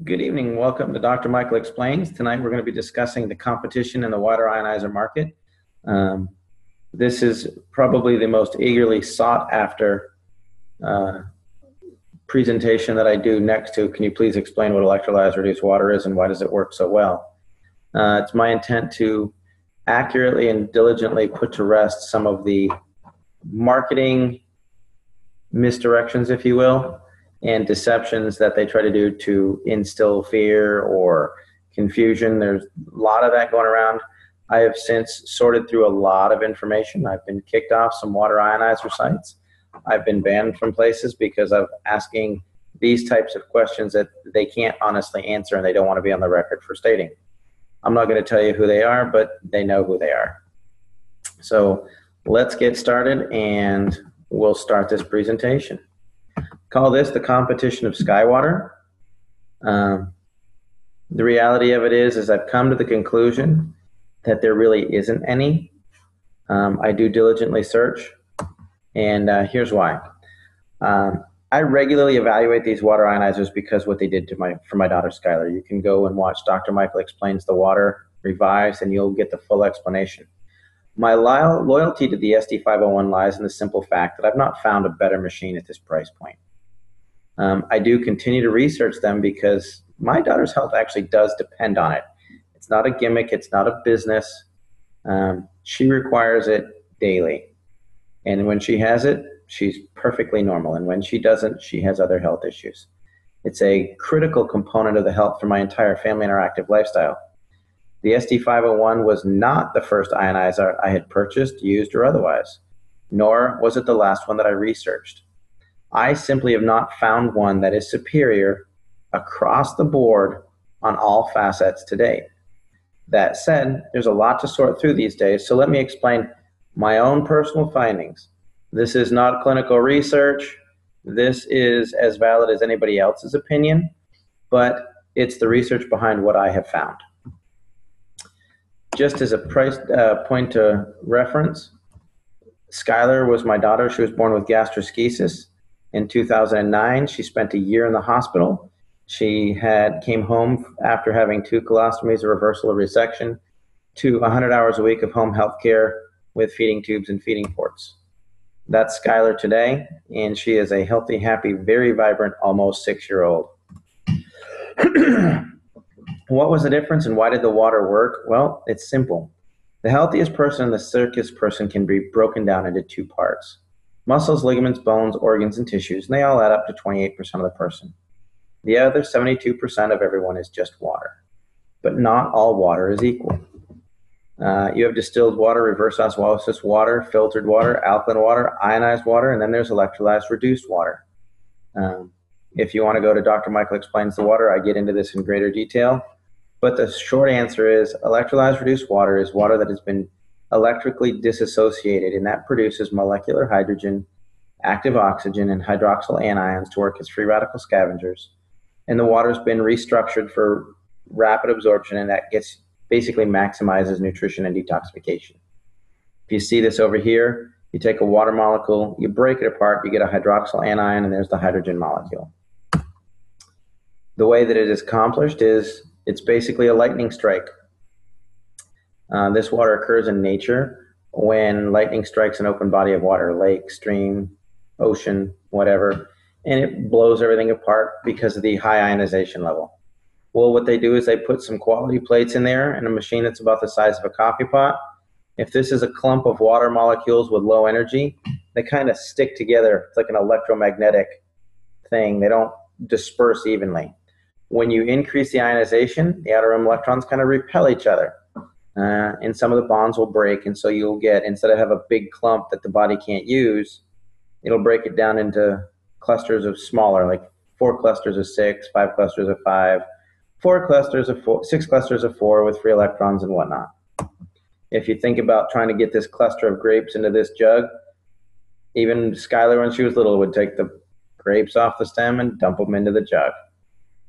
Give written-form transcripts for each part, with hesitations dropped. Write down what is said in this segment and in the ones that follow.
Good evening. Welcome to Dr. Michael Explains. Tonight we're going to be discussing the competition in the water ionizer market. This is probably the most eagerly sought after presentation that I do next to, can you please explain what electrolyzed reduced water is and why does it work so well? It's my intent to accurately and diligently put to rest some of the marketing misdirections, if you will, and deceptions that they try to do to instill fear or confusion. There's a lot of that going around. I have since sorted through a lot of information. I've been kicked off some water ionizer sites. I've been banned from places because of asking these types of questions that they can't honestly answer and they don't want to be on the record for stating. I'm not going to tell you who they are, but they know who they are. So let's get started and we'll start this presentation. Call this the competition of Skywater. The reality of it is I've come to the conclusion that there really isn't any. I do diligently search, and here's why. I regularly evaluate these water ionizers because what they did to for my daughter Skylar. You can go and watch Dr. Michael Explains the Water Revised, and you'll get the full explanation. My loyalty to the SD501 lies in the simple fact that I've not found a better machine at this price point. I do continue to research them because my daughter's health actually does depend on it. It's not a gimmick. It's not a business. She requires it daily. And when she has it, she's perfectly normal. And when she doesn't, she has other health issues. It's a critical component of the health for my entire family and our active lifestyle. The SD501 was not the first ionizer I had purchased, used, or otherwise, nor was it the last one that I researched. I simply have not found one that is superior across the board on all facets to date. That said, there's a lot to sort through these days, so let me explain my own personal findings. This is not clinical research. This is as valid as anybody else's opinion, but it's the research behind what I have found. Just as a point to reference, Skylar was my daughter. She was born with Gastroscisis. In 2009, she spent a year in the hospital. She came home after having 2 colostomies, a reversal of resection, to 100 hours a week of home health care with feeding tubes and feeding ports. That's Skylar today, and she is a healthy, happy, very vibrant, almost 6-year-old. What was the difference and why did the water work? Well, it's simple. The healthiest person and the sickest person can be broken down into 2 parts. Muscles, ligaments, bones, organs, and tissues, and they all add up to 28% of the person. The other 72% of everyone is just water. But not all water is equal. You have distilled water, reverse osmosis water, filtered water, alkaline water, ionized water, and then there's electrolyzed reduced water. If you want to go to Dr. Michael Explains the Water, I get into this in greater detail. But the short answer is electrolyzed reduced water is water that has been electrically disassociated, and that produces molecular hydrogen, active oxygen, and hydroxyl anions to work as free radical scavengers. And the water's been restructured for rapid absorption, and that basically maximizes nutrition and detoxification. If you see this over here, you take a water molecule, you break it apart, you get a hydroxyl anion, and there's the hydrogen molecule. The way that it is accomplished is it's basically a lightning strike. This water occurs in nature when lightning strikes an open body of water, lake, stream, ocean, whatever, and it blows everything apart because of the high ionization level. Well, what they do is they put some quality plates in there in a machine that's about the size of a coffee pot. If this is a clump of water molecules with low energy, they kind of stick together. It's like an electromagnetic thing. They don't disperse evenly. When you increase the ionization, the outer rim electrons kind of repel each other. And some of the bonds will break, and so you'll get, instead of have a big clump that the body can't use, it'll break it down into clusters of smaller, like 4 clusters of 6, 5 clusters of 5, 4 clusters of 4, 6 clusters of 4 with free electrons and whatnot. If you think about trying to get this cluster of grapes into this jug, even Skylar, when she was little, would take the grapes off the stem and dump them into the jug.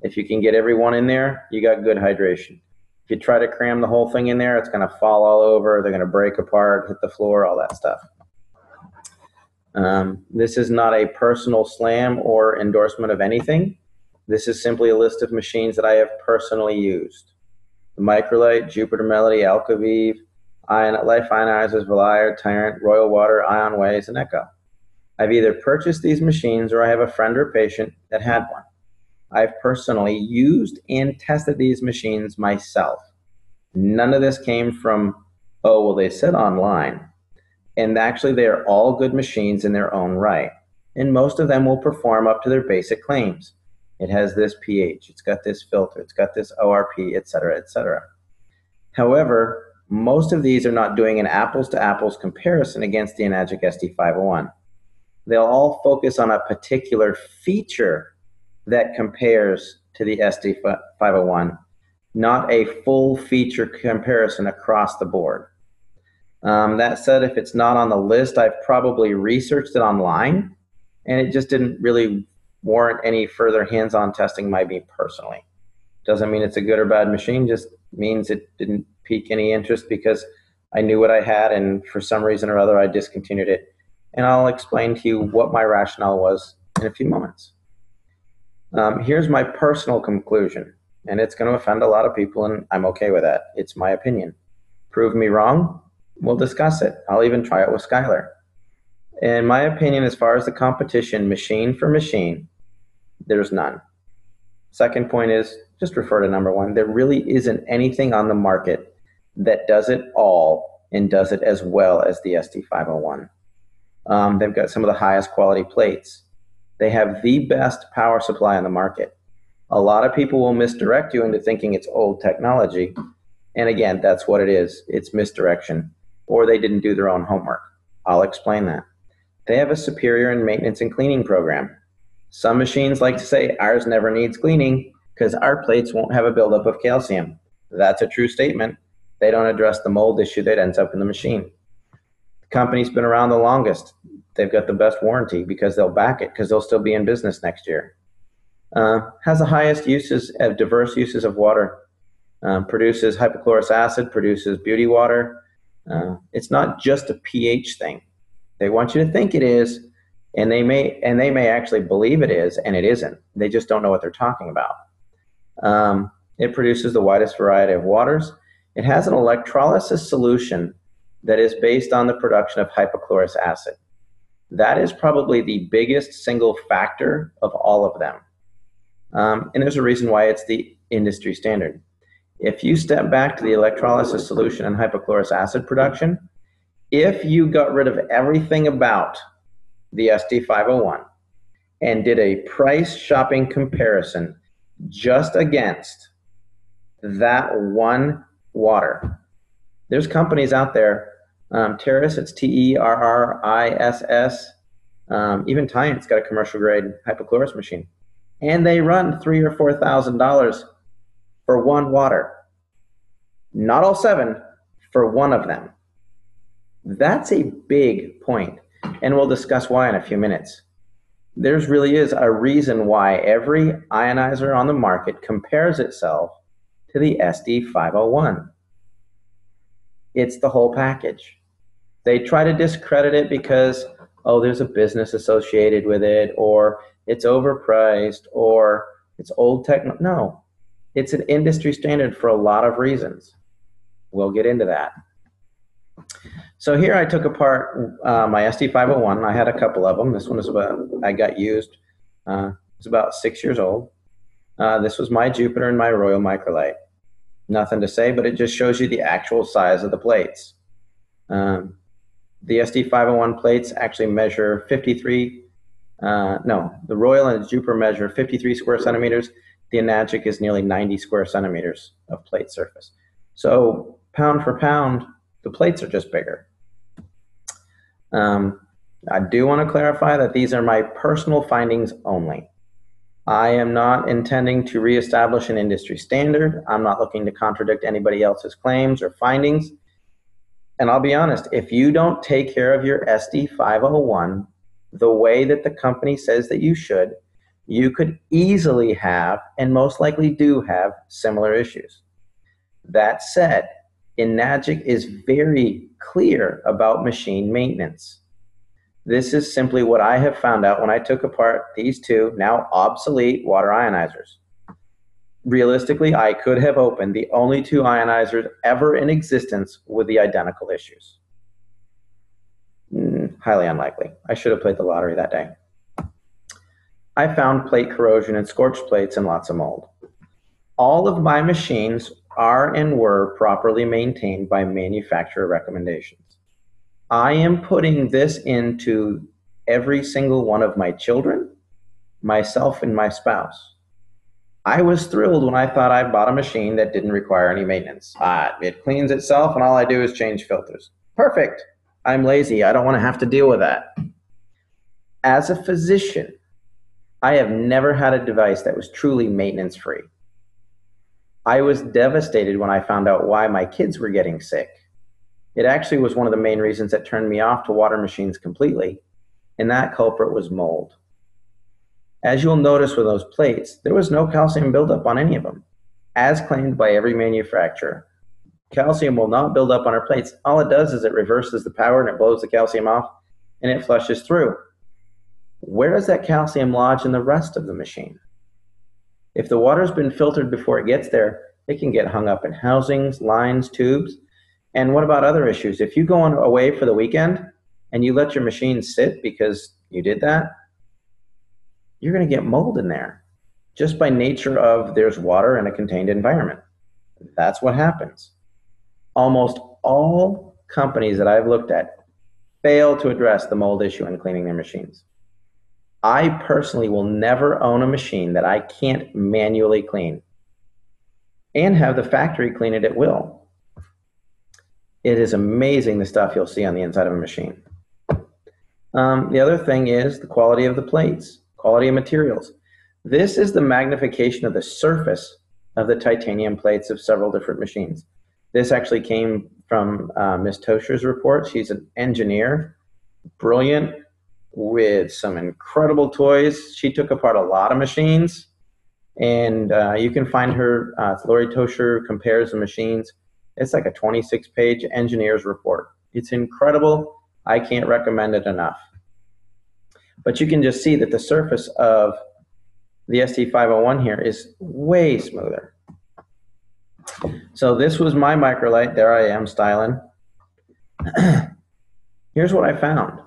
If you can get everyone in there, you got good hydration. If you try to cram the whole thing in there, it's going to fall all over. They're going to break apart, hit the floor, all that stuff. This is not a personal slam or endorsement of anything. This is simply a list of machines that I have personally used. The Microlite, Jupiter Melody, Alkaviv, Life Ionizers, Valire, Tyrant, Royal Water, Ion Ways, and Echo. I've either purchased these machines or I have a friend or patient that had one. I've personally used and tested these machines myself. None of this came from, oh, well, they said online. And actually, they are all good machines in their own right. And most of them will perform up to their basic claims. It has this pH, it's got this filter, it's got this ORP, et cetera, et cetera. However, most of these are not doing an apples-to-apples comparison against the Enagic SD501. They'll all focus on a particular feature that compares to the SD501, not a full feature comparison across the board. That said, if it's not on the list, I've probably researched it online, and it just didn't really warrant any further hands-on testing by me personally. Doesn't mean it's a good or bad machine, just means it didn't pique any interest because I knew what I had, and for some reason or other, I discontinued it. And I'll explain to you what my rationale was in a few moments. Here's my personal conclusion, and it's going to offend a lot of people, and I'm okay with that. It's my opinion. Prove me wrong, we'll discuss it. I'll even try it with Skylar. In my opinion, as far as the competition, machine for machine, there's none. Second point is, just refer to number one. There really isn't anything on the market that does it all and does it as well as the SD501. They've got some of the highest quality plates. They have the best power supply on the market. A lot of people will misdirect you into thinking it's old technology. And again, that's what it is. It's misdirection. Or they didn't do their own homework. I'll explain that. They have a superior in maintenance and cleaning program. Some machines like to say ours never needs cleaning because our plates won't have a buildup of calcium. That's a true statement. They don't address the mold issue that ends up in the machine. The company's been around the longest. They've got the best warranty because they'll back it because they'll still be in business next year. Has the highest uses of diverse uses of water. Produces hypochlorous acid, produces beauty water. It's not just a pH thing. They want you to think it is, and they may actually believe it is, and it isn't. They just don't know what they're talking about. It produces the widest variety of waters. It has an electrolysis solution that is based on the production of hypochlorous acid. That is probably the biggest single factor of all of them. And there's a reason why it's the industry standard. If you step back to the electrolysis solution and hypochlorous acid production, if you got rid of everything about the SD501 and did a price shopping comparison just against that one water, there's companies out there, Terrace, it's Terriss, even Tyant's got a commercial grade hypochlorous machine, and they run $3,000 or $4,000 for one water. Not all seven, for one of them. That's a big point, and we'll discuss why in a few minutes. There's really is a reason why every ionizer on the market compares itself to the SD501. It's the whole package. They try to discredit it because, oh, there's a business associated with it, or it's overpriced, or it's old tech. No, it's an industry standard for a lot of reasons. We'll get into that. So here I took apart my SD501. I had a couple of them. This one is I got used. It's about 6 years old. This was my Jupiter and my Royal Microlite. Nothing to say, but it just shows you the actual size of the plates. The SD501 plates actually measure 53, the Royal and the Jupiter measure 53 square centimeters. The Enagic is nearly 90 square centimeters of plate surface. So pound for pound, the plates are just bigger. I do want to clarify that these are my personal findings only. I am not intending to reestablish an industry standard. I'm not looking to contradict anybody else's claims or findings. And I'll be honest, if you don't take care of your SD501 the way that the company says that you should, you could easily have, and most likely do have, similar issues. That said, Enagic is very clear about machine maintenance. This is simply what I have found out when I took apart these two now obsolete water ionizers. Realistically, I could have opened the only two ionizers ever in existence with the identical issues. Highly unlikely. I should have played the lottery that day. I found plate corrosion and scorched plates and lots of mold. All of my machines are and were properly maintained by manufacturer recommendations. I am putting this into every single one of my children, myself, and my spouse. I was thrilled when I thought I bought a machine that didn't require any maintenance. It cleans itself and all I do is change filters. Perfect. I'm lazy. I don't want to have to deal with that. As a physician, I have never had a device that was truly maintenance-free. I was devastated when I found out why my kids were getting sick. It actually was one of the main reasons that turned me off to water machines completely, and that culprit was mold. As you'll notice with those plates, there was no calcium buildup on any of them, as claimed by every manufacturer. Calcium will not build up on our plates. All it does is it reverses the power and it blows the calcium off and it flushes through. Where does that calcium lodge in the rest of the machine? If the water's been filtered before it gets there, it can get hung up in housings, lines, tubes. And what about other issues? If you go away for the weekend and you let your machine sit because you did that, you're going to get mold in there just by nature of there's water in a contained environment. That's what happens. Almost all companies that I've looked at fail to address the mold issue in cleaning their machines. I personally will never own a machine that I can't manually clean and have the factory clean it at will. It is amazing the stuff you'll see on the inside of a machine. The other thing is the quality of the plates, quality of materials. This is the magnification of the surface of the titanium plates of several different machines. This actually came from Ms. Tosher's report. She's an engineer, brilliant, with some incredible toys. She took apart a lot of machines, and you can find her, Lori Tosher compares the machines. It's like a 26-page engineer's report. It's incredible. I can't recommend it enough. But you can just see that the surface of the SD501 here is way smoother. So this was my microlight. There I am styling. Here's what I found.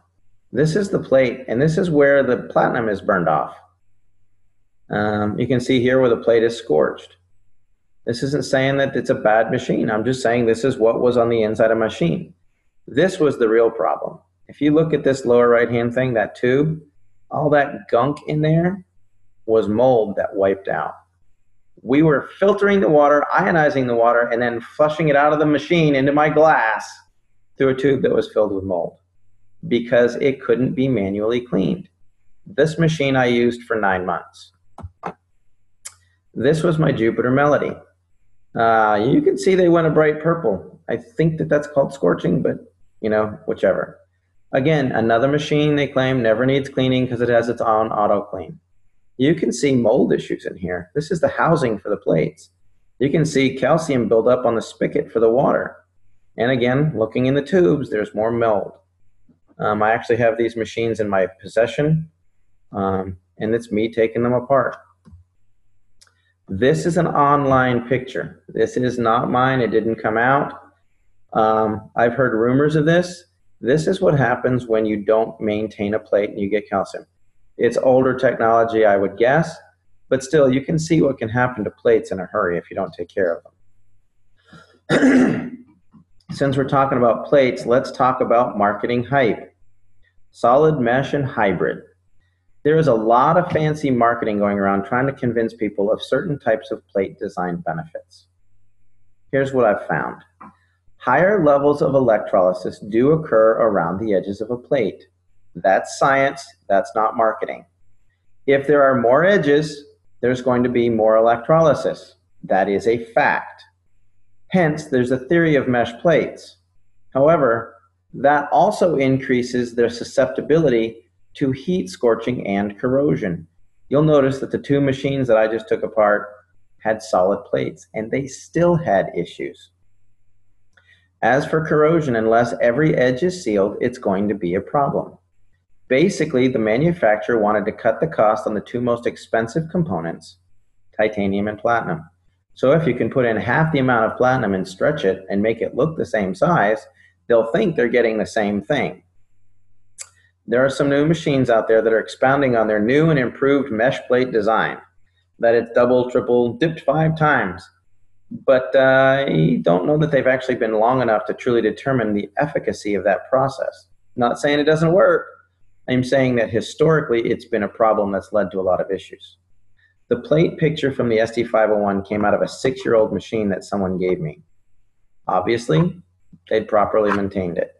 This is the plate, and this is where the platinum is burned off. You can see here where the plate is scorched. This isn't saying that it's a bad machine. I'm just saying this is what was on the inside of the machine. This was the real problem. If you look at this lower right-hand thing, that tube, all that gunk in there was mold that wiped out. We were filtering the water, ionizing the water, and then flushing it out of the machine into my glass through a tube that was filled with mold because it couldn't be manually cleaned. This machine I used for 9 months. This was my Jupiter Melody. You can see they went a bright purple. I think that that's called scorching, but you know, whichever. Again, another machine they claim never needs cleaning because it has its own auto clean. You can see mold issues in here. This is the housing for the plates. You can see calcium buildup on the spigot for the water. And again, looking in the tubes, there's more mold. I actually have these machines in my possession, and it's me taking them apart. This is an online picture. This is not mine. It didn't come out. I've heard rumors of this. This is what happens when you don't maintain a plate and you get calcium. It's older technology, I would guess, but still, you can see what can happen to plates in a hurry if you don't take care of them. Since we're talking about plates, let's talk about marketing hype. Solid mesh and hybrid. There is a lot of fancy marketing going around trying to convince people of certain types of plate design benefits. Here's what I've found. Higher levels of electrolysis do occur around the edges of a plate. That's science, that's not marketing. If there are more edges, there's going to be more electrolysis. That is a fact. Hence, there's a theory of mesh plates. However, that also increases their susceptibility to heat scorching and corrosion. You'll notice that the two machines that I just took apart had solid plates, and they still had issues. As for corrosion, unless every edge is sealed, it's going to be a problem. Basically, the manufacturer wanted to cut the cost on the two most expensive components, titanium and platinum. So if you can put in half the amount of platinum and stretch it and make it look the same size, they'll think they're getting the same thing. There are some new machines out there that are expounding on their new and improved mesh plate design, that it's double, triple, dipped 5 times. But I don't know that they've actually been long enough to truly determine the efficacy of that process. Not saying it doesn't work. I'm saying that historically it's been a problem that's led to a lot of issues. The plate picture from the SD501 came out of a 6-year-old machine that someone gave me. Obviously, they'd properly maintained it.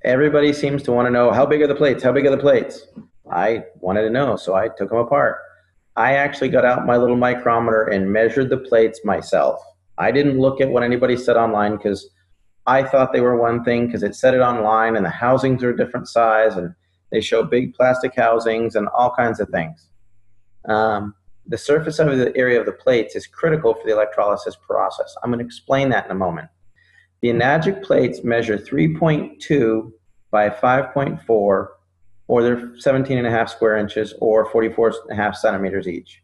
Everybody seems to want to know, how big are the plates? How big are the plates? I wanted to know, so I took them apart. I actually got out my little micrometer and measured the plates myself. I didn't look at what anybody said online because I thought they were one thing because it said it online and the housings are a different size and they show big plastic housings and all kinds of things. The surface of the area of the plates is critical for the electrolysis process. I'm going to explain that in a moment. The Enagic plates measure 3.2 by 5.4, or they're 17.5 square inches or 44.5 centimeters each.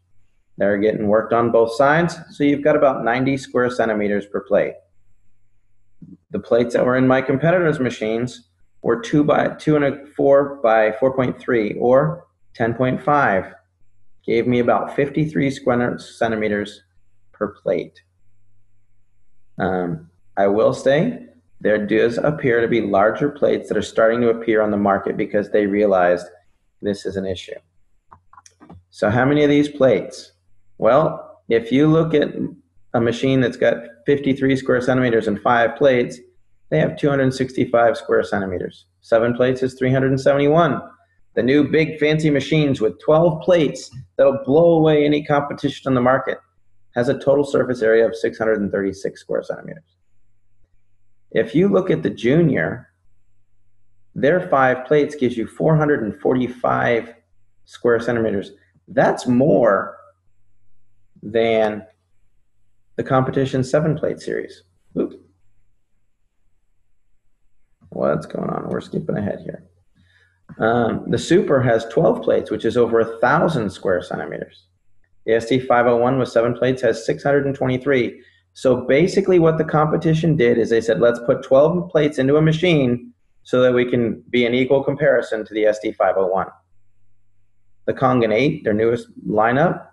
They're getting worked on both sides, so you've got about 90 square centimeters per plate. The plates that were in my competitors' machines were 2.4 by 4.3 or 10.5. Gave me about 53 square centimeters per plate. I will say there does appear to be larger plates that are starting to appear on the market because they realized this is an issue. So how many of these plates? Well, if you look at a machine that's got 53 square centimeters and 5 plates, they have 265 square centimeters. 7 plates is 371. The new big fancy machines with 12 plates that'll blow away any competition on the market has a total surface area of 636 square centimeters. If you look at the Junior, their 5 plates gives you 445 square centimeters. That's more than the competition 7-plate series. Oops. What's going on? We're skipping ahead here. The Super has 12 plates, which is over 1,000 square centimeters. The SD501 with 7 plates has 623. So basically what the competition did is they said, let's put 12 plates into a machine so that we can be an equal comparison to the SD501. The Kangen 8, their newest lineup,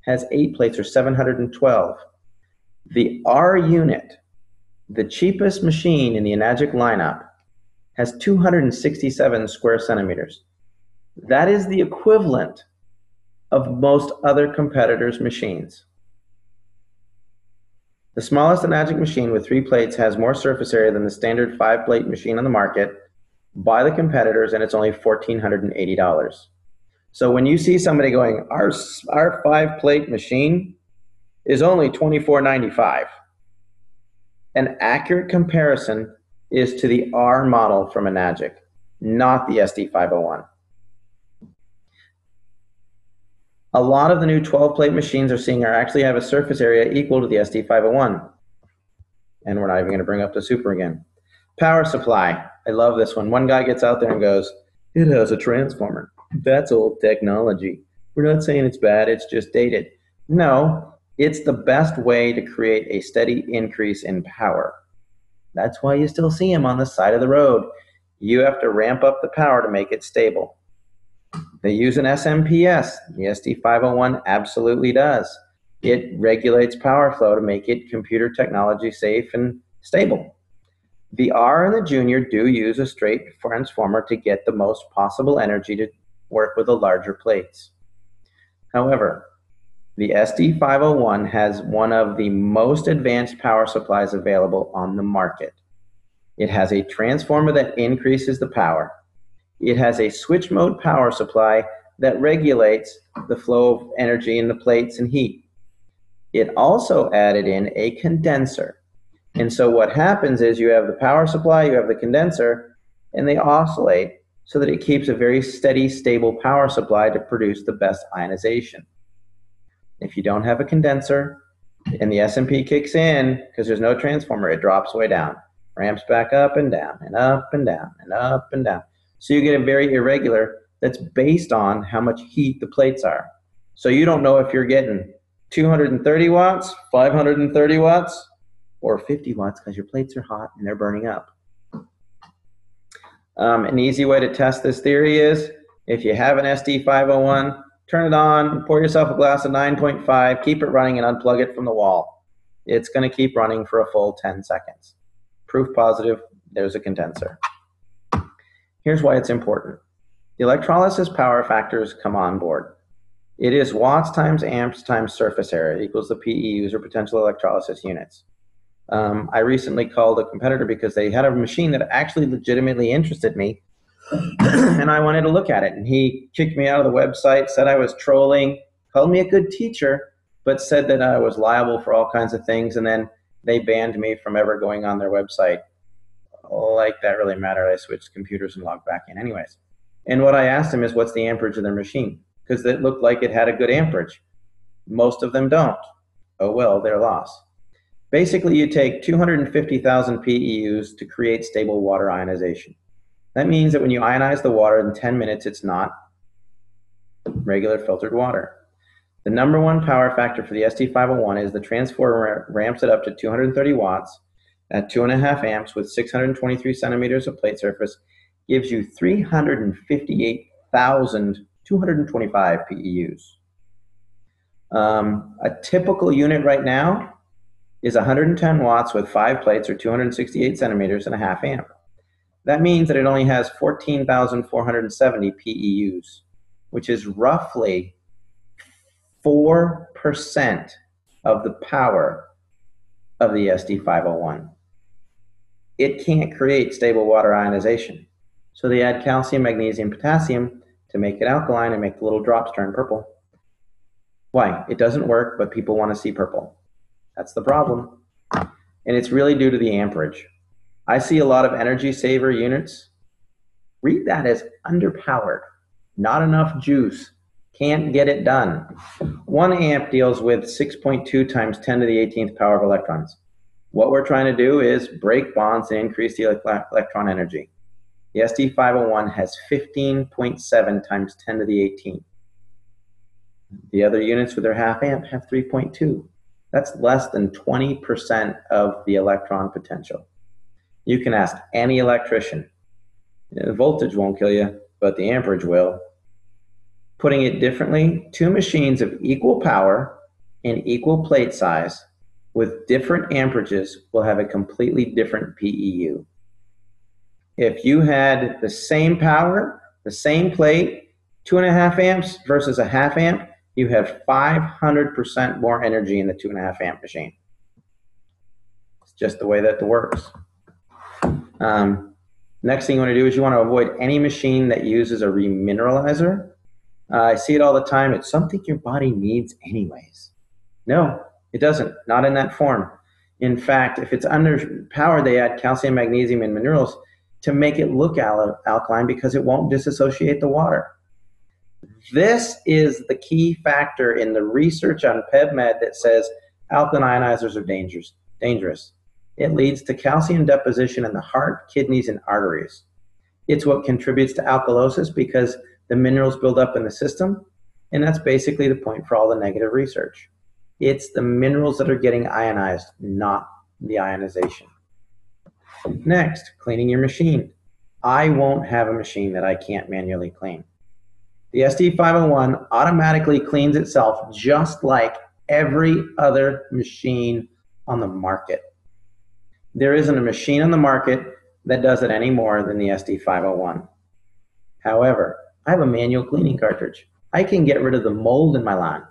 has 8 plates or 712. The R unit, the cheapest machine in the Enagic lineup, has 267 square centimeters. That is the equivalent of most other competitors' machines. The smallest Enagic machine with 3 plates has more surface area than the standard 5-plate machine on the market by the competitors, and it's only $1,480. So when you see somebody going, our 5-plate machine is only $2,495, an accurate comparison is to the R model from Enagic, not the SD501. A lot of the new 12-plate machines actually have a surface area equal to the SD501. And we're not even going to bring up the Super again. Power supply. I love this one. One guy gets out there and goes, it has a transformer. That's old technology. We're not saying it's bad, it's just dated. No, it's the best way to create a steady increase in power. That's why you still see them on the side of the road. You have to ramp up the power to make it stable. They use an SMPS. The SD501 absolutely does. It regulates power flow to make it computer technology safe and stable. The R and the Junior do use a straight transformer to get the most possible energy to work with the larger plates. However, the SD501 has one of the most advanced power supplies available on the market. It has a transformer that increases the power. It has a switch mode power supply that regulates the flow of energy in the plates and heat. It also added in a condenser. And so what happens is you have the power supply, you have the condenser, and they oscillate so that it keeps a very steady, stable power supply to produce the best ionization. If you don't have a condenser and the SMP kicks in, because there's no transformer, it drops way down. ramps back up and down and up and down and up and down. So you get a very irregular that's based on how much heat the plates are. So you don't know if you're getting 230 watts, 530 watts, or 50 watts because your plates are hot and they're burning up. An easy way to test this theory is if you have an SD501, turn it on, pour yourself a glass of 9.5, keep it running and unplug it from the wall. It's going to keep running for a full 10 seconds. Proof positive, there's a condenser. Here's why it's important. The electrolysis power factors come on board. It is watts times amps times surface area equals the PEUs or potential electrolysis units. I recently called a competitor because they had a machine that actually legitimately interested me and I wanted to look at it. And he kicked me out of the website, said I was trolling, called me a good teacher, but said that I was liable for all kinds of things. And then they banned me from ever going on their website. Like that really mattered. I switched computers and logged back in anyways. And what I asked him is, what's the amperage of their machine? Because it looked like it had a good amperage. Most of them don't. Oh well, their loss. Basically, you take 250,000 PEUs to create stable water ionization. That means that when you ionize the water in 10 minutes, it's not regular filtered water. The number one power factor for the SD501 is the transformer ramps it up to 230 watts at 2.5 amps with 623 centimeters of plate surface, gives you 358,225 PEUs. A typical unit right now is 110 watts with 5 plates or 268 centimeters and a half amp. That means that it only has 14,470 PEUs, which is roughly 4% of the power of the SD501. It can't create stable water ionization. So they add calcium, magnesium, potassium to make it alkaline and make the little drops turn purple. Why? It doesn't work, but people want to see purple. That's the problem. And it's really due to the amperage. I see a lot of energy saver units. Read that as underpowered, not enough juice, can't get it done. 1 amp deals with 6.2 times 10 to the 18th power of electrons. What we're trying to do is break bonds and increase the electron energy. The SD501 has 15.7 times 10 to the 18th. The other units with their half amp have 3.2. That's less than 20% of the electron potential. You can ask any electrician. The voltage won't kill you, but the amperage will. Putting it differently, 2 machines of equal power and equal plate size with different amperages will have a completely different PEU. If you had the same power, the same plate, 2.5 amps versus a half amp, you have 500% more energy in the 2.5 amp machine. It's just the way that it works. Next thing you want to do is you want to avoid any machine that uses a remineralizer. I see it all the time. It's something your body needs anyways. No, it doesn't. Not in that form. In fact, if it's underpowered, they add calcium, magnesium, and minerals to make it look alkaline because it won't disassociate the water. This is the key factor in the research on PubMed that says alkaline ionizers are dangerous. It leads to calcium deposition in the heart, kidneys, and arteries. It's what contributes to alkalosis because the minerals build up in the system, and that's basically the point for all the negative research. It's the minerals that are getting ionized, not the ionization. Next, cleaning your machine. I won't have a machine that I can't manually clean. The SD501 automatically cleans itself just like every other machine on the market. There isn't a machine on the market that does it any more than the SD501. However, I have a manual cleaning cartridge. I can get rid of the mold in my lawn.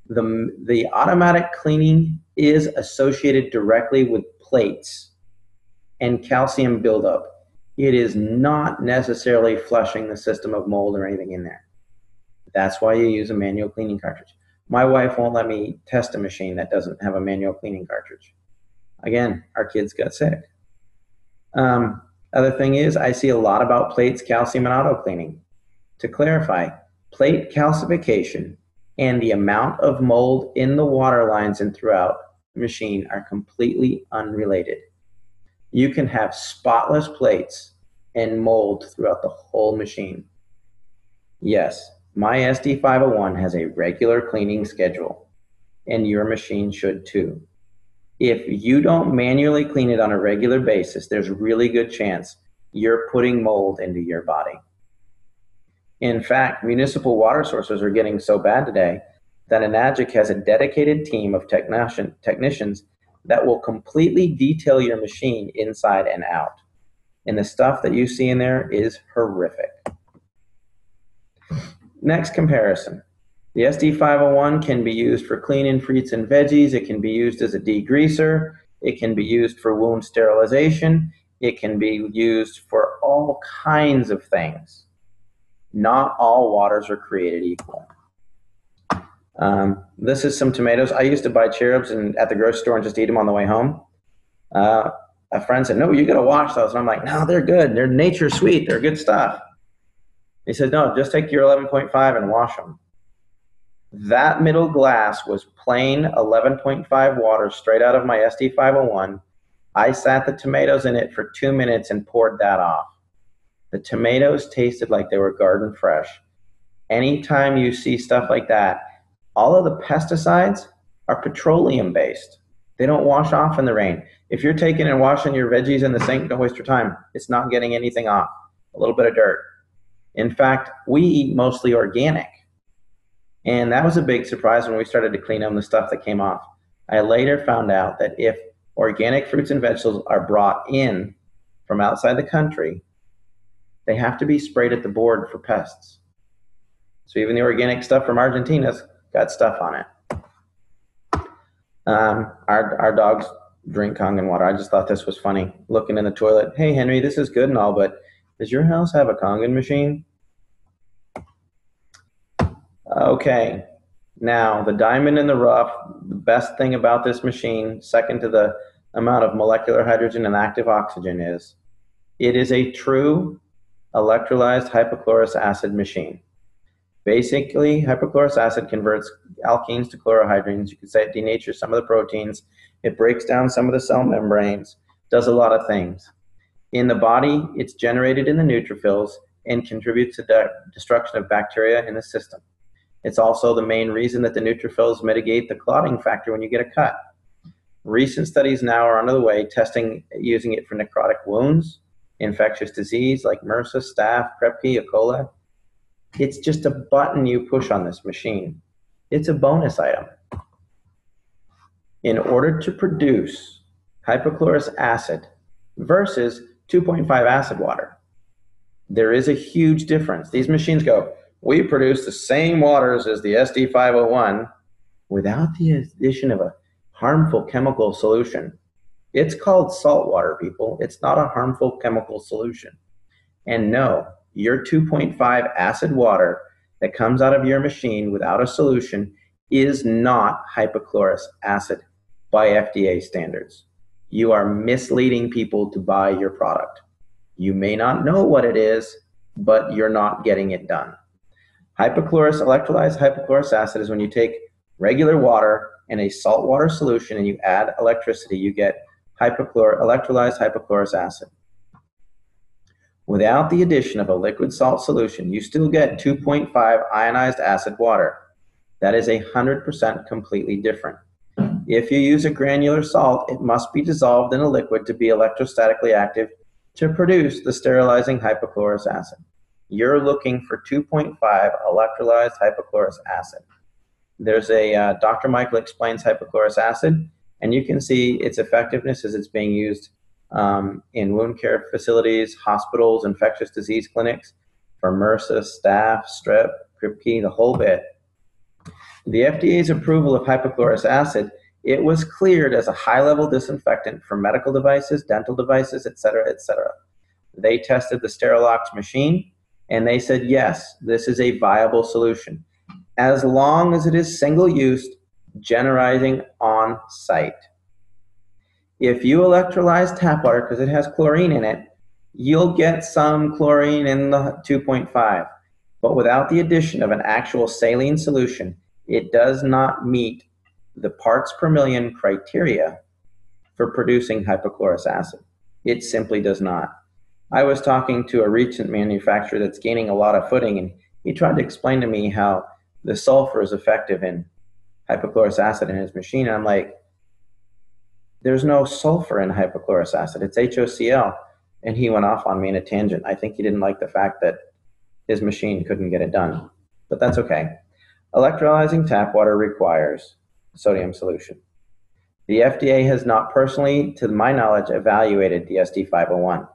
The automatic cleaning is associated directly with plates and calcium buildup. It is not necessarily flushing the system of mold or anything in there. That's why you use a manual cleaning cartridge. My wife won't let me test a machine that doesn't have a manual cleaning cartridge. Again, our kids got sick. Other thing is, I see a lot about plates, calcium, and auto cleaning. To clarify, plate calcification and the amount of mold in the water lines and throughout the machine are completely unrelated. You can have spotless plates and mold throughout the whole machine. Yes, my SD501 has a regular cleaning schedule, and your machine should too. If you don't manually clean it on a regular basis, there's a really good chance you're putting mold into your body. In fact, municipal water sources are getting so bad today that Enagic has a dedicated team of technicians that will completely detail your machine inside and out. And the stuff that you see in there is horrific. Next comparison. The SD501 can be used for cleaning fruits and veggies. It can be used as a degreaser. It can be used for wound sterilization. It can be used for all kinds of things. Not all waters are created equal. This is some tomatoes. I used to buy cherubs at the grocery store and just eat them on the way home. A friend said, no, you got to wash those. And I'm like, no, they're good. They're nature sweet. They're good stuff. He said, no, just take your 11.5 and wash them. That middle glass was plain 11.5 water straight out of my SD501. I sat the tomatoes in it for 2 minutes and poured that off. The tomatoes tasted like they were garden fresh. Anytime you see stuff like that, all of the pesticides are petroleum based. They don't wash off in the rain. If you're taking and washing your veggies in the sink, don't waste your time. It's not getting anything off. A little bit of dirt. In fact, we eat mostly organic. And that was a big surprise when we started to clean them, the stuff that came off. I later found out that if organic fruits and vegetables are brought in from outside the country, they have to be sprayed at the board for pests. So even the organic stuff from Argentina's got stuff on it. Our dogs drink Kangen water. I just thought this was funny. Looking in the toilet, hey Henry, this is good and all, but does your house have a Kangen machine? Okay, now the diamond in the rough, the best thing about this machine, second to the amount of molecular hydrogen and active oxygen, is it is a true electrolyzed hypochlorous acid machine. Basically, hypochlorous acid converts alkenes to chlorohydrines. You could say it denatures some of the proteins. It breaks down some of the cell membranes, does a lot of things. In the body, it's generated in the neutrophils and contributes to the destruction of bacteria in the system. It's also the main reason that the neutrophils mitigate the clotting factor when you get a cut. Recent studies now are under the way testing using it for necrotic wounds, infectious disease like MRSA, staph, Krepke, E. coli. It's just a button you push on this machine. It's a bonus item. In order to produce hypochlorous acid versus 2.5 acid water, there is a huge difference. These machines go, we produce the same waters as the SD501 without the addition of a harmful chemical solution. It's called salt water, people. It's not a harmful chemical solution. And no, your 2.5 acid water that comes out of your machine without a solution is not hypochlorous acid by FDA standards. You are misleading people to buy your product. You may not know what it is, but you're not getting it done. Electrolyzed hypochlorous acid is when you take regular water and a saltwater solution and you add electricity, you get electrolyzed hypochlorous acid. Without the addition of a liquid salt solution, you still get 2.5 ionized acid water. That is 100% completely different. If you use a granular salt, it must be dissolved in a liquid to be electrostatically active to produce the sterilizing hypochlorous acid. You're looking for 2.5 electrolyzed hypochlorous acid. There's a Dr. Michael Explains Hypochlorous Acid, and you can see its effectiveness as it's being used in wound care facilities, hospitals, infectious disease clinics for MRSA, staph, strep, Krepke, the whole bit. The FDA's approval of hypochlorous acid, it was cleared as a high-level disinfectant for medical devices, dental devices, etc., etc. They tested the Sterilox machine, and they said, yes, this is a viable solution, as long as it is single-use, generating on-site. If you electrolyze tap water, because it has chlorine in it, you'll get some chlorine in the 2.5. But without the addition of an actual saline solution, it does not meet the parts per million criteria for producing hypochlorous acid. It simply does not. I was talking to a recent manufacturer that's gaining a lot of footing, and he tried to explain to me how the sulfur is effective in hypochlorous acid in his machine. And I'm like, there's no sulfur in hypochlorous acid. It's HOCl. And he went off on me in a tangent. I think he didn't like the fact that his machine couldn't get it done, but that's okay. Electrolyzing tap water requires sodium solution. The FDA has not personally, to my knowledge, evaluated the SD501.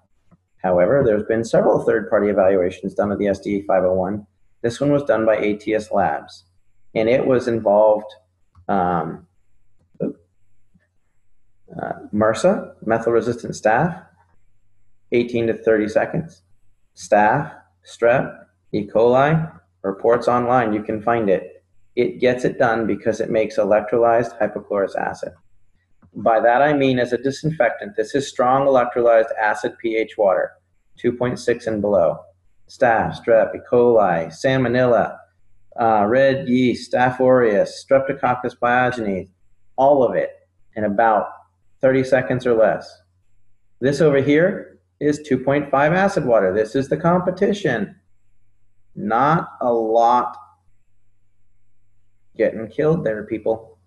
However, there's been several third-party evaluations done of the SD501. This one was done by ATS Labs, and it was involved MRSA, methyl-resistant staph, 18 to 30 seconds. Staph, strep, E. coli, reports online, you can find it. It gets it done because it makes electrolyzed hypochlorous acid. By that I mean, as a disinfectant, this is strong electrolyzed acid pH water, 2.6 and below. Staph, strep, E. coli, salmonella, red yeast, Staph aureus, streptococcus pyogenes, all of it in about 30 seconds or less. This over here is 2.5 acid water. This is the competition. Not a lot getting killed there, people.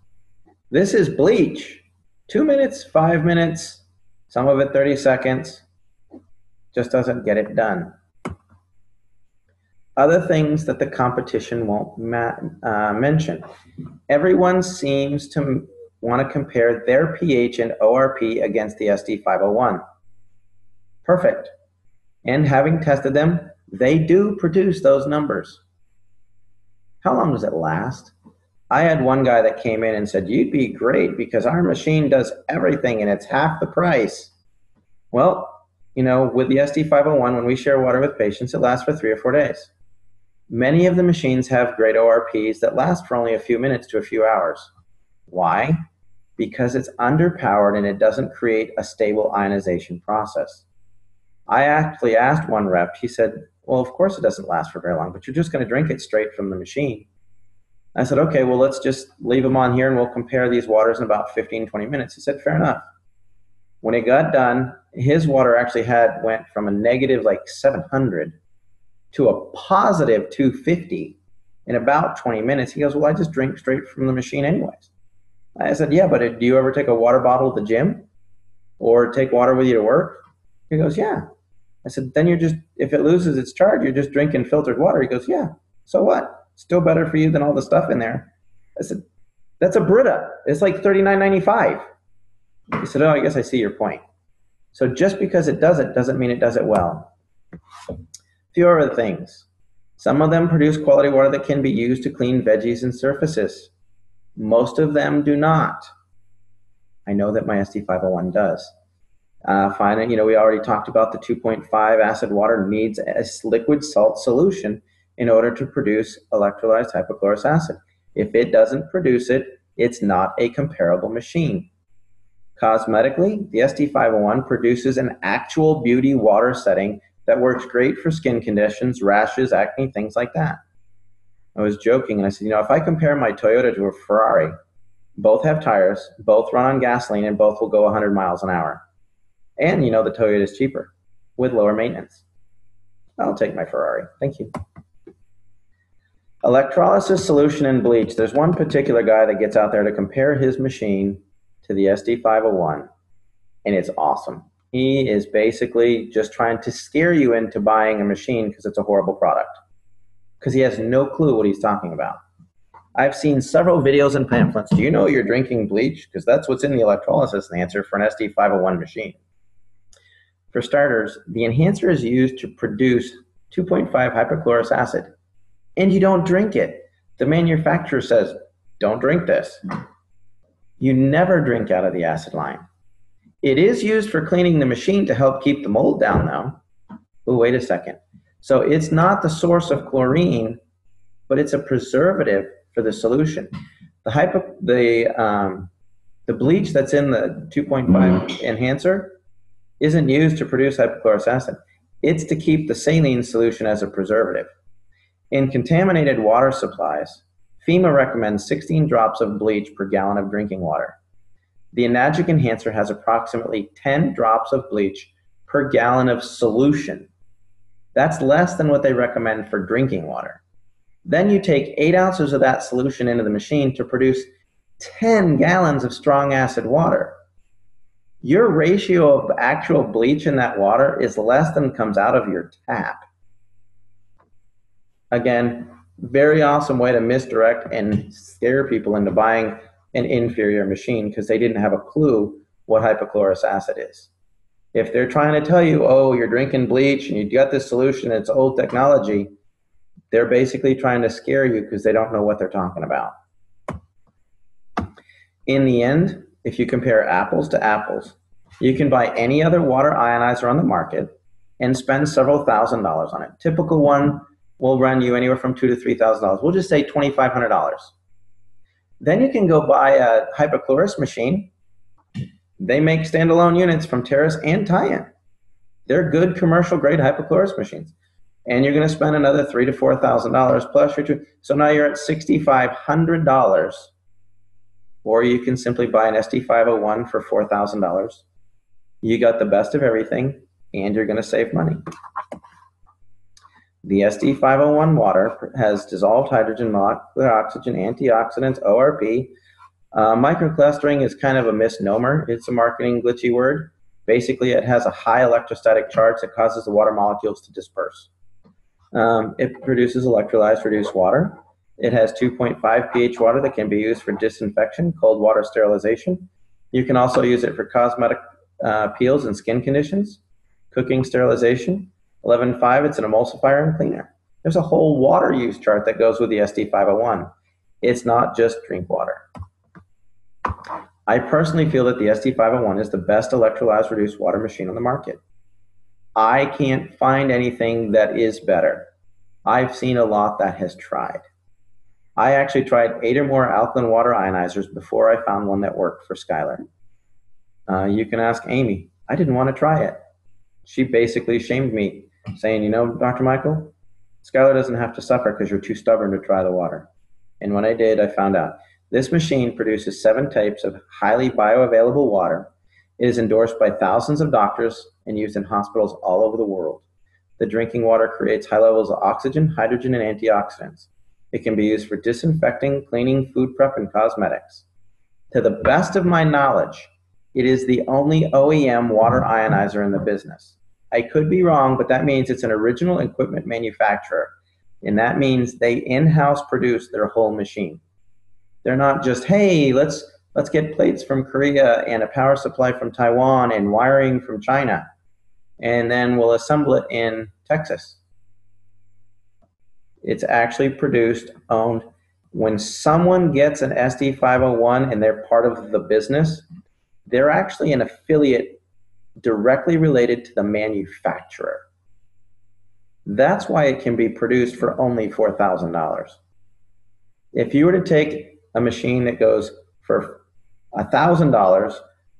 This is bleach. 2 minutes, 5 minutes, some of it 30 seconds. Just doesn't get it done. Other things that the competition won't mention. Everyone seems to want to compare their pH and ORP against the SD501. Perfect. And having tested them, they do produce those numbers. How long does it last? I had one guy that came in and said, you'd be great because our machine does everything and it's half the price. Well, you know, with the SD501, when we share water with patients, it lasts for 3 or 4 days. Many of the machines have great ORPs that last for only a few minutes to a few hours. Why? Because it's underpowered and it doesn't create a stable ionization process. I actually asked one rep, he said, well, of course it doesn't last for very long, but you're just going to drink it straight from the machine. I said, okay, well, let's just leave them on here and we'll compare these waters in about 15, 20 minutes. He said, fair enough. When it got done, his water actually went from a negative like 700 to a positive 250 in about 20 minutes. He goes, well, I just drink straight from the machine anyways. I said, yeah, but do you ever take a water bottle to the gym or take water with you to work? He goes, yeah. I said, then you're just, if it loses its charge, you're just drinking filtered water. He goes, yeah, so what? Still better for you than all the stuff in there. I said, that's a Brita. It's like $39.95. He said, oh, I guess I see your point. So just because it does it doesn't mean it does it well. A few other things. Some of them produce quality water that can be used to clean veggies and surfaces. Most of them do not. I know that my SD501 does. Finally, we already talked about the 2.5 acid water needs a liquid salt solution in order to produce electrolyzed hypochlorous acid. If it doesn't produce it, it's not a comparable machine. Cosmetically, the SD501 produces an actual beauty water setting that works great for skin conditions, rashes, acne, things like that. I was joking and I said, if I compare my Toyota to a Ferrari, both have tires, both run on gasoline, and both will go 100 miles an hour. And the Toyota is cheaper with lower maintenance. I'll take my Ferrari. Thank you. Electrolysis solution and bleach. There's one particular guy that gets out there to compare his machine to the SD501, and it's awesome. He is basically just trying to scare you into buying a machine because it's a horrible product, because he has no clue what he's talking about. I've seen several videos and pamphlets. Do you know you're drinking bleach? Because that's what's in the electrolysis enhancer for an SD501 machine. For starters, the enhancer is used to produce 2.5 hypochlorous acid, and you don't drink it. The manufacturer says, don't drink this. You never drink out of the acid line. It is used for cleaning the machine to help keep the mold down, though. Oh, wait a second. So it's not the source of chlorine, but it's a preservative for the solution. The bleach that's in the 2.5 enhancer isn't used to produce hypochlorous acid. It's to keep the saline solution as a preservative. In contaminated water supplies, FEMA recommends 16 drops of bleach per gallon of drinking water. The Enagic enhancer has approximately 10 drops of bleach per gallon of solution. That's less than what they recommend for drinking water. Then you take 8 ounces of that solution into the machine to produce 10 gallons of strong acid water. Your ratio of actual bleach in that water is less than comes out of your tap. Again, very awesome way to misdirect and scare people into buying an inferior machine because they didn't have a clue what hypochlorous acid is. If they're trying to tell you, oh, you're drinking bleach and you got this solution, it's old technology, they're basically trying to scare you because they don't know what they're talking about. In the end, if you compare apples to apples, you can buy any other water ionizer on the market and spend several $1,000s on it. Typical one will run you anywhere from $2,000 to $3,000. We'll just say $2,500. Then you can go buy a hypochlorous machine. They make standalone units from Terrace and Tie-in. They're good commercial grade hypochlorous machines. And you're going to spend another $3,000 to $4,000 plus your two. So now you're at $6,500. Or you can simply buy an SD501 for $4,000. You got the best of everything, and you're going to save money. The SD501 water has dissolved hydrogen, molecular oxygen, antioxidants, ORP. Microclustering is kind of a misnomer. It's a marketing glitchy word. Basically, it has a high electrostatic charge that causes the water molecules to disperse. It produces electrolyzed reduced water. It has 2.5 pH water that can be used for disinfection, cold water sterilization. You can also use it for cosmetic peels and skin conditions, cooking sterilization. 11.5, it's an emulsifier and cleaner. There's a whole water use chart that goes with the SD501. It's not just drink water. I personally feel that the SD501 is the best electrolyzed reduced water machine on the market. I can't find anything that is better. I've seen a lot that has tried. I actually tried 8 or more alkaline water ionizers before I found one that worked for Skylar. You can ask Amy. I didn't want to try it. She basically shamed me, saying, you know, Dr. Michael, Skylar doesn't have to suffer because you're too stubborn to try the water. And when I did, I found out. This machine produces 7 types of highly bioavailable water. It is endorsed by thousands of doctors and used in hospitals all over the world. The drinking water creates high levels of oxygen, hydrogen, and antioxidants. It can be used for disinfecting, cleaning, food prep, and cosmetics. To the best of my knowledge, it is the only OEM water ionizer in the business. I could be wrong, but that means it's an original equipment manufacturer. And that means they in-house produce their whole machine. They're not just, hey, let's get plates from Korea and a power supply from Taiwan and wiring from China, and then we'll assemble it in Texas. It's actually produced, owned. When someone gets an SD501 and they're part of the business, they're actually an affiliate directly related to the manufacturer. That's why it can be produced for only $4,000. If you were to take a machine that goes for $1,000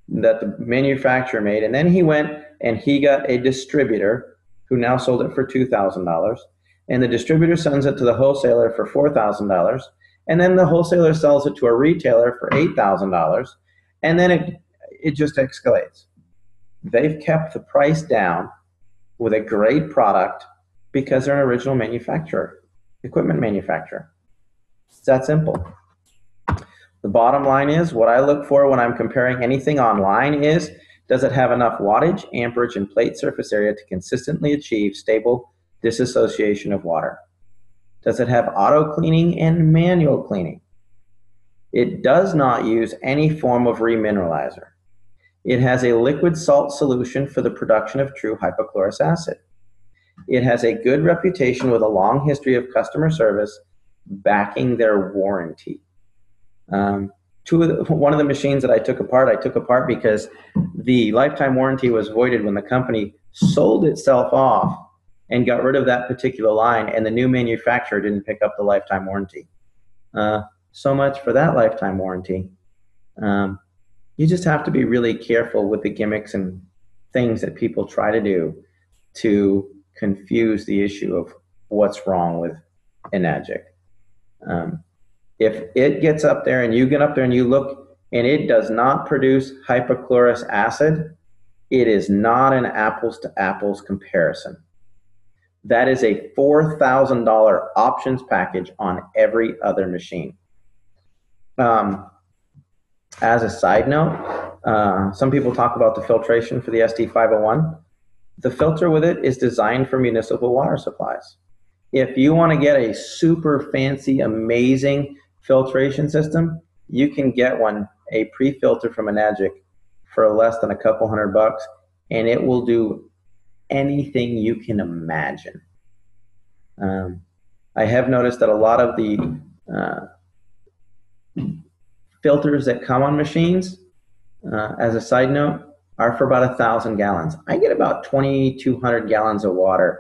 that the manufacturer made, and then he went and he got a distributor who now sold it for $2,000, and the distributor sends it to the wholesaler for $4,000, and then the wholesaler sells it to a retailer for $8,000, and then it just escalates. They've kept the price down with a great product because they're an original manufacturer, equipment manufacturer. It's that simple. The bottom line is, what I look for when I'm comparing anything online is, does it have enough wattage, amperage, and plate surface area to consistently achieve stable disassociation of water? Does it have auto cleaning and manual cleaning? It does not use any form of remineralizer. It has a liquid salt solution for the production of true hypochlorous acid. It has a good reputation with a long history of customer service backing their warranty. One of the machines that I took apart because the lifetime warranty was voided when the company sold itself off and got rid of that particular line, and the new manufacturer didn't pick up the lifetime warranty. So much for that lifetime warranty. You just have to be really careful with the gimmicks and things that people try to do to confuse the issue of what's wrong with Enagic. If it gets up there and you get up there and you look and it does not produce hypochlorous acid, it is not an apples to apples comparison. That is a $4,000 options package on every other machine. As a side note, some people talk about the filtration for the SD501. The filter with it is designed for municipal water supplies. If you want to get a super fancy, amazing filtration system, you can get one, a pre-filter from Enagic, for less than a couple $100, and it will do anything you can imagine. I have noticed that a lot of the filters that come on machines, as a side note, are for about 1,000 gallons. I get about 2,200 gallons of water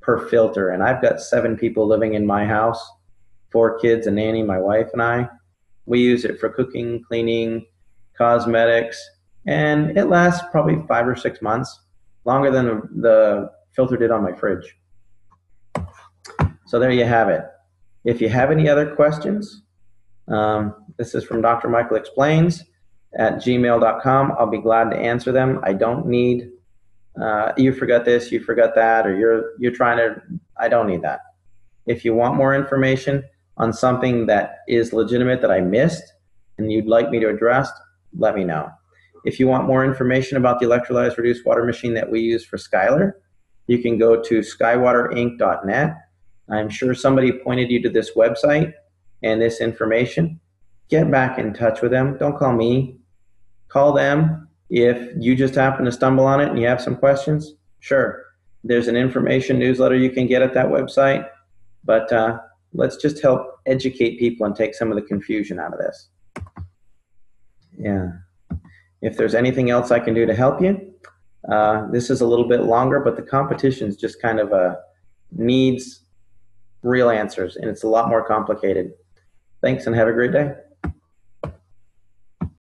per filter, and I've got 7 people living in my house, 4 kids, a nanny, my wife and I. We use it for cooking, cleaning, cosmetics, and it lasts probably 5 or 6 months, longer than the filter did on my fridge. So there you have it. If you have any other questions, this is from Dr. Michael Explains at gmail.com. I'll be glad to answer them. I don't need, you forgot this, you forgot that, or you're trying to, I don't need that. If you want more information on something that is legitimate that I missed and you'd like me to address, let me know. If you want more information about the electrolyzed reduced water machine that we use for Skylar, you can go to skywaterinc.net. I'm sure somebody pointed you to this website and this information. Get back in touch with them. Don't call me. Call them. If you just happen to stumble on it and you have some questions, sure. There's an information newsletter you can get at that website. But let's just help educate people and take some of the confusion out of this. Yeah. If there's anything else I can do to help you, this is a little bit longer, but the competition's just kind of needs real answers, and it's a lot more complicated. Thanks, and have a great day.